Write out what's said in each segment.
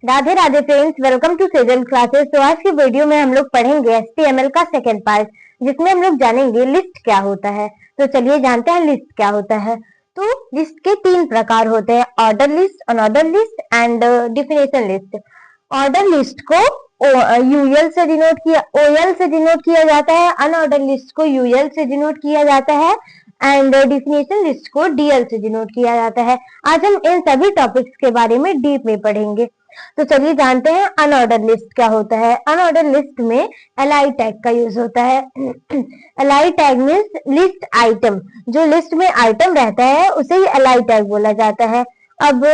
Radhe Radhe friends, welcome to Sejal classes. तो आज की वीडियो में हम लोग पढ़ेंगे HTML का सेकेंड पार्ट, जिसमें हम लोग जानेंगे लिस्ट क्या होता है। तो चलिए जानते हैं लिस्ट क्या होता है। तो लिस्ट के तीन प्रकार होते हैं, order list, unorder list and definition list. Order list को यूएल से डिनोट किया ओएल से डिनोट किया जाता है, अनऑर्डर लिस्ट को यूएल से डिनोट किया जाता है एंड डिफिनेशन लिस्ट को डीएल से डिनोट किया जाता है। आज हम इन सभी टॉपिक्स के बारे में डीप में पढ़ेंगे। तो चलिए जानते हैं अनऑर्डर लिस्ट क्या होता है। अनऑर्डर लिस्ट में एलआई टैग का यूज होता है। LI tag means list item, जो लिस्ट में आइटम रहता है उसे ही एलआई टैग बोला जाता है। अब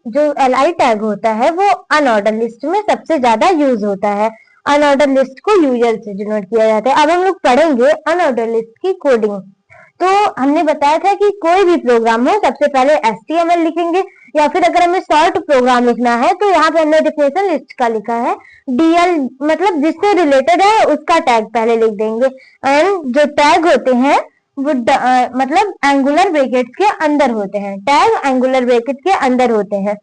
जो एलआई टैग होता है वो अनऑर्डर लिस्ट में सबसे ज्यादा यूज होता है। अनऑर्डर लिस्ट को यूजल से डिनोट किया जाता है। अब हम लोग पढ़ेंगे अनऑर्डर लिस्ट की कोडिंग। तो हमने बताया था कि कोई भी प्रोग्राम हो सबसे पहले HTML लिखेंगे, या फिर अगर हमें शॉर्ट प्रोग्राम लिखना है तो यहाँ पे हमने डिफिनेशन लिस्ट का लिखा है। डीएल मतलब जिससे रिलेटेड है उसका टैग पहले लिख देंगे। एंड जो टैग होते हैं वो मतलब एंगुलर ब्रैकेट्स के अंदर होते हैं। टैग एंगुलर ब्रैकेट के अंदर होते हैं।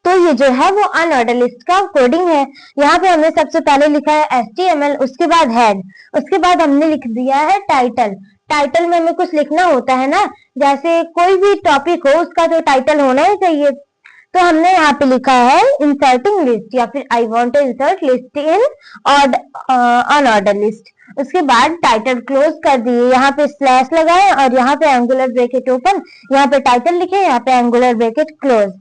तो ये जो है वो अनऑर्डर लिस्ट का कोडिंग है। यहाँ पे हमने सबसे पहले लिखा है HTML, उसके बाद हेड, उसके बाद हमने लिख दिया है टाइटल। टाइटल में हमें कुछ लिखना होता है ना, जैसे कोई भी टॉपिक हो उसका जो टाइटल होना ही चाहिए। तो हमने यहाँ पे लिखा है इंसर्टिंग लिस्ट, या फिर I want to insert list in unorder list. उसके बाद टाइटल क्लोज कर दिए, यहाँ पे स्लैश लगाए और यहाँ पे एंगुलर ब्रैकेट ओपन, यहाँ पे टाइटल लिखे, यहाँ पे एंगुलर ब्रैकेट क्लोज।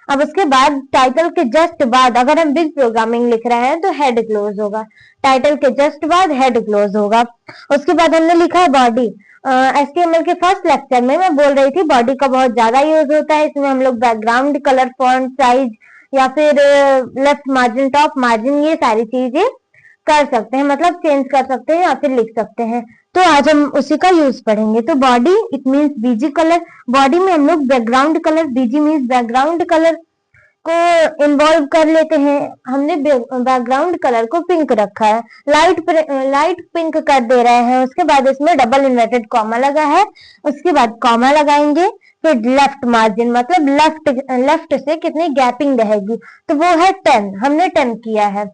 अब उसके बाद टाइटल के जस्ट बाद अगर हम बिग प्रोग्रामिंग लिख रहे हैं तो हेड क्लोज होगा। टाइटल के जस्ट बाद हेड क्लोज होगा। उसके बाद हमने लिखा है बॉडी। HTML के फर्स्ट लेक्चर में मैं बोल रही थी बॉडी का बहुत ज्यादा यूज होता है। इसमें हम लोग बैकग्राउंड कलर, फॉन्ट साइज, या फिर लेफ्ट मार्जिन, टॉप मार्जिन, ये सारी चीजें कर सकते हैं, मतलब चेंज कर सकते हैं या फिर लिख सकते हैं। तो आज हम उसी का यूज पढ़ेंगे। तो body it means BG colour. Body में हम लोग बैकग्राउंड कलर, बीजी मीन्स बैकग्राउंड कलर को इन्वॉल्व कर लेते हैं। हमने बैकग्राउंड कलर को पिंक रखा है, लाइट पिंक कर दे रहे हैं। उसके बाद इसमें डबल इन्वर्टेड कॉमा लगा है, उसके बाद कॉमा लगाएंगे। फिर लेफ्ट मार्जिन मतलब लेफ्ट से कितनी गैपिंग रहेगी, तो वो है 10, हमने 10 किया है।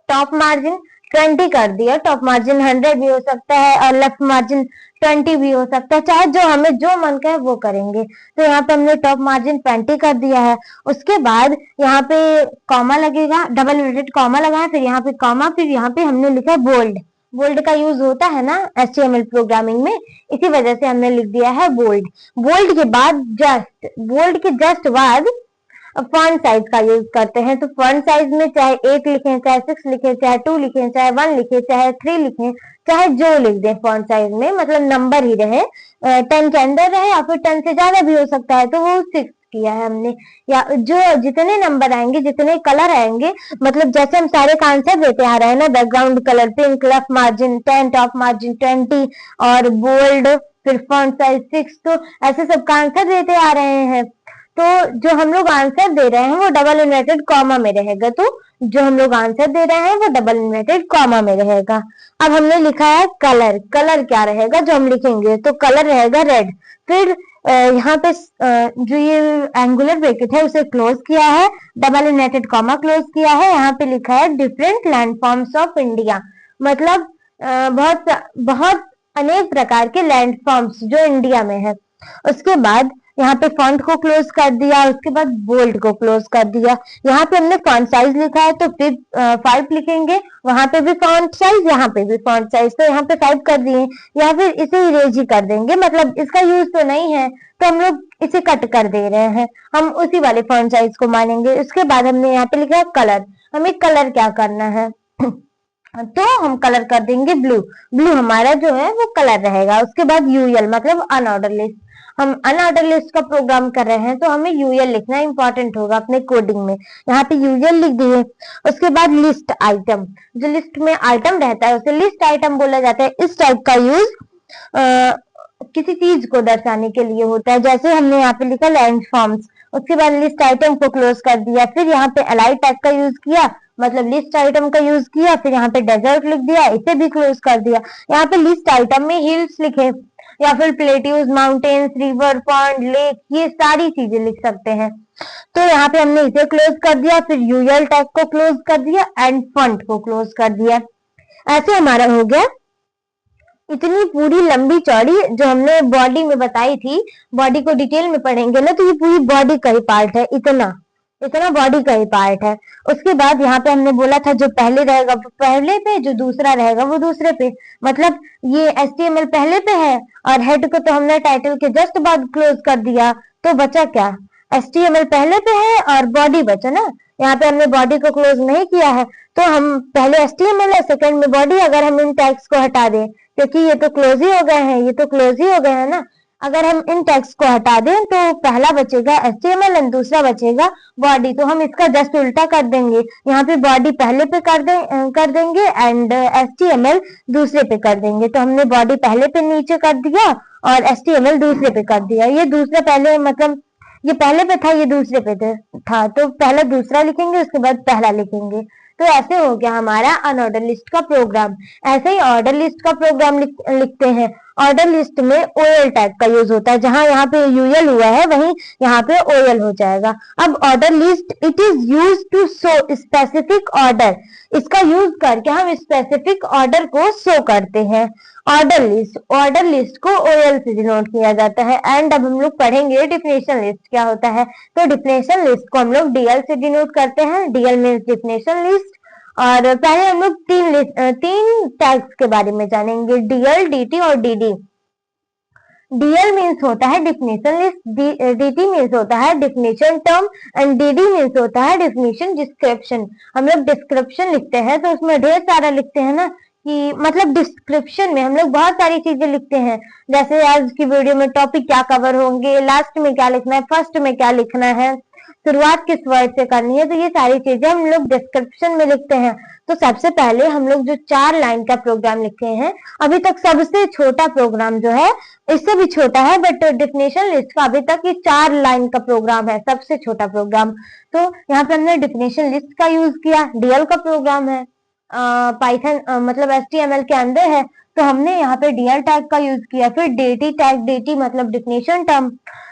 टॉप मार्जिन 20 कर दिया। टॉप मार्जिन 100 भी हो सकता है और लेफ्ट मार्जिन 20 भी हो सकता है, चाहे जो हमें जो मन का है वो करेंगे। तो यहाँ पे हमने टॉप मार्जिन 20 कर दिया है। उसके बाद यहाँ पे कॉमा लगेगा, डबल इन्वर्टेड कॉमा लगाए, फिर यहाँ पे कॉमा, फिर यहाँ पे हमने लिखा बोल्ड। बोल्ड का यूज होता है ना HTML प्रोग्रामिंग में, इसी वजह से हमने लिख दिया है बोल्ड। बोल्ड के बाद बोल्ड के जस्ट बाद फॉन्ट साइज का यूज करते हैं। तो फॉन्ट साइज में चाहे 8 लिखें, चाहे 6 लिखें, चाहे 2 लिखें, चाहे 1 लिखें, चाहे 3 लिखें, चाहे जो लिख दें फॉन्ट साइज में, मतलब नंबर ही रहे, 10 के अंदर रहे या फिर 10 से ज्यादा भी हो सकता है। तो वो 6 किया है हमने। या जो जितने नंबर आएंगे, जितने कलर आएंगे, मतलब जैसे हम सारे का आंसर देते आ रहे हैं ना, background colour pink, left margin 10, top margin 20 और बोल्ड, फिर फॉन्ट साइज 6, तो ऐसे सब का आंसर देते आ रहे हैं। तो जो हम लोग आंसर दे रहे हैं वो डबल इन्वर्टेड कॉमा में रहेगा। तो जो हम लोग आंसर दे रहे हैं वो डबल इन्वर्टेड कॉमा में रहेगा। अब हमने लिखा है कलर। कलर क्या रहेगा जो हम लिखेंगे, तो कलर रहेगा रेड। फिर यहाँ पे जो ये एंगुलर ब्रैकेट है उसे क्लोज किया है, डबल इन्वर्टेड कॉमा क्लोज किया है। यहाँ पे लिखा है डिफरेंट लैंडफॉर्म्स ऑफ इंडिया, मतलब बहुत बहुत अनेक प्रकार के लैंडफॉर्म्स जो इंडिया में है। उसके बाद यहाँ पे फॉन्ट को क्लोज कर दिया, उसके बाद बोल्ड को क्लोज कर दिया। यहाँ पे हमने फॉन्ट साइज लिखा है तो फिर 5 लिखेंगे, वहां पे भी फॉन्ट साइज, यहाँ पे भी फॉन्ट साइज, तो यहाँ पे 5 कर दिए, या फिर इसे इरेज ही कर देंगे, मतलब इसका यूज तो नहीं है तो हम लोग इसे कट कर दे रहे हैं, हम उसी वाले फॉन्ट साइज को मानेंगे। उसके बाद हमने यहाँ पे लिखा है कलर। हमें कलर क्या करना है तो हम कलर कर देंगे ब्लू। ब्लू हमारा जो है वो कलर रहेगा। उसके बाद यूएल मतलब अनऑर्डर लिस्ट। हम अनऑर्डर लिस्ट का प्रोग्राम कर रहे हैं तो हमें यूएल लिखना इंपॉर्टेंट होगा अपने कोडिंग में। यहाँ पे यूएल लिख दिए। उसके बाद लिस्ट आइटम, जो लिस्ट में आइटम रहता है उसे लिस्ट आइटम बोला जाता है। इस टाइप का यूज किसी चीज को दर्शाने के लिए होता है। जैसे हमने यहाँ पे लिखा लैंडफॉर्म्स, उसके बाद लिस्ट आइटम को क्लोज कर दिया। फिर यहाँ पे एलाई टैग का यूज किया, मतलब लिस्ट आइटम का यूज किया। फिर यहाँ पे डेजर्ट लिख दिया, इसे भी क्लोज कर दिया। यहाँ पे लिस्ट आइटम में हिल्स लिखे, या फिर plateaus, mountains, river, pond, lake, ये सारी चीजें लिख सकते हैं। तो यहाँ पे हमने इसे क्लोज कर दिया, फिर यूएल टैग को क्लोज कर दिया एंड फंड को क्लोज कर दिया। ऐसे हमारा हो गया इतनी पूरी लंबी चौड़ी जो हमने बॉडी में बताई थी। बॉडी को डिटेल में पढ़ेंगे ना तो ये पूरी बॉडी का ही पार्ट है, इतना इतना बॉडी का ही पार्ट है। उसके बाद यहाँ पे हमने बोला था जो पहले रहेगा वो पहले पे, जो दूसरा रहेगा वो दूसरे पे। मतलब ये HTML पहले पे है और हेड को तो हमने टाइटल के जस्ट बाद क्लोज कर दिया, तो बचा क्या, HTML पहले पे है और बॉडी बचा ना। यहाँ पे हमने बॉडी को क्लोज नहीं किया है, तो हम पहले HTML है, सेकंड में बॉडी। अगर हम इन टैग्स को हटा दें, क्योंकि ये तो क्लोज ही हो गए हैं, ये तो क्लोज ही हो गए हैं ना, अगर हम इन टैग्स को हटा दें तो पहला बचेगा HTML और दूसरा बचेगा बॉडी। तो हम इसका जस्ट उल्टा कर देंगे, यहाँ पे बॉडी पहले पे कर देंगे एंड HTML दूसरे पे कर देंगे। तो हमने बॉडी पहले पे नीचे कर दिया और HTML दूसरे पे कर दिया। ये दूसरा पहले, मतलब ये पहले पे था, ये दूसरे पे था, तो पहला दूसरा लिखेंगे, उसके बाद पहला लिखेंगे। तो ऐसे हो गया हमारा अनऑर्डर लिस्ट का प्रोग्राम। ऐसे ही ऑर्डर लिस्ट का प्रोग्राम लिखते हैं। ऑर्डर लिस्ट में OL टैग का यूज होता है, जहां यहाँ पे UL हुआ है वहीं यहाँ पे OL हो जाएगा। अब order list it is use to show specific order, इसका यूज करके हम स्पेसिफिक ऑर्डर को शो करते हैं। ऑर्डर लिस्ट को OL से डिनोट किया जाता है। एंड अब हम लोग पढ़ेंगे डिफिनेशन लिस्ट क्या होता है। तो डिफिनेशन लिस्ट को हम लोग DL से डिनोट करते हैं। DL means definition list. और पहले हम लोग तीन टैग्स के बारे में जानेंगे, DL, DT और DD। DL मीन्स होता है डिफिनेशन लिस्ट, DT मीन्स होता है definition term and DD means होता है डिफिनेशन डिस्क्रिप्शन। हम लोग डिस्क्रिप्शन लिखते हैं तो उसमें ढेर सारा लिखते हैं ना, कि मतलब डिस्क्रिप्शन में हम लोग बहुत सारी चीजें लिखते हैं, जैसे आज की वीडियो में टॉपिक क्या कवर होंगे, लास्ट में क्या लिखना है, फर्स्ट में क्या लिखना है, शुरुआत किस वर्ड से करनी है, तो ये सारी चीजें हम लोग डिस्क्रिप्शन में लिखते हैं। तो सबसे पहले हम लोग जो 4 लाइन का प्रोग्राम लिखे हैं, अभी तक सबसे छोटा प्रोग्राम जो है, इससे भी छोटा है बट डिफिनेशन लिस्ट का अभी तक ये 4 लाइन का प्रोग्राम है, सबसे छोटा प्रोग्राम। तो यहाँ पे हमने डिफिनेशन लिस्ट का यूज किया। DL का प्रोग्राम है, पाइथन मतलब HTML के अंदर है, तो हमने यहाँ पे DL टैग का यूज किया। फिर DT टैग, DT मतलब डिफिनेशन टर्म।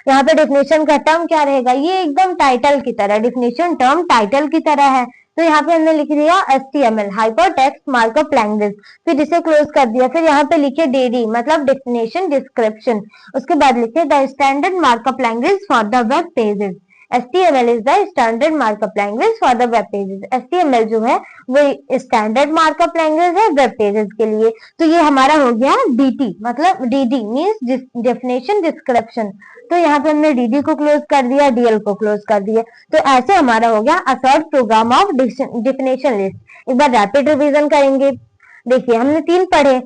यहाँ पे डिफिनेशन का टर्म क्या रहेगा, ये एकदम टाइटल की तरह, डिफिनेशन टर्म टाइटल की तरह है। तो यहाँ पे हमने लिख दिया HTML हाइपरटेक्स्ट मार्कअप लैंग्वेज, फिर इसे क्लोज कर दिया। फिर यहाँ पे लिखे DD मतलब डिफिनेशन डिस्क्रिप्शन। उसके बाद लिखे the standard markup language for the web pages. HTML is the standard markup language for the web pages. HTML जो है वो स्टैंडर्ड मार्कअप लैंग्वेज है वेब पेजेस के लिए। तो ये हमारा हो गया DT मतलब DD मीन्स डेफिनेशन डिस्क्रिप्शन। तो यहाँ पे हमने DD को क्लोज कर दिया, DL को क्लोज कर दिया। तो ऐसे हमारा हो गया a short program of definition list. एक बार रैपिड रिवीजन करेंगे। देखिए हमने 3 पढ़े,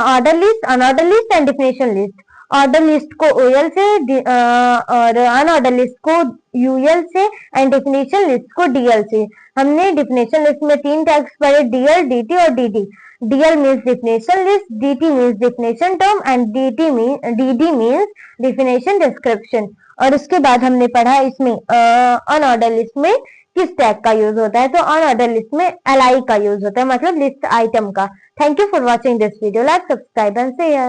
order list, unorder list and definition list. Order list को OL से और अनऑर्डर लिस्ट को UL से एंड डिफिनेशन लिस्ट को DL से। हमने डिफिनेशन लिस्ट में 3 टैग्स पढ़े, DL, DT और DD। DL means definition list, DT means definition term and DD means definition description. और उसके बाद हमने पढ़ा इसमें अनऑर्डर लिस्ट में किस टैग का यूज होता है। तो अनऑर्डर लिस्ट में LI का यूज होता है, मतलब लिस्ट आइटम का। Thank you for watching this video, like, subscribe and share.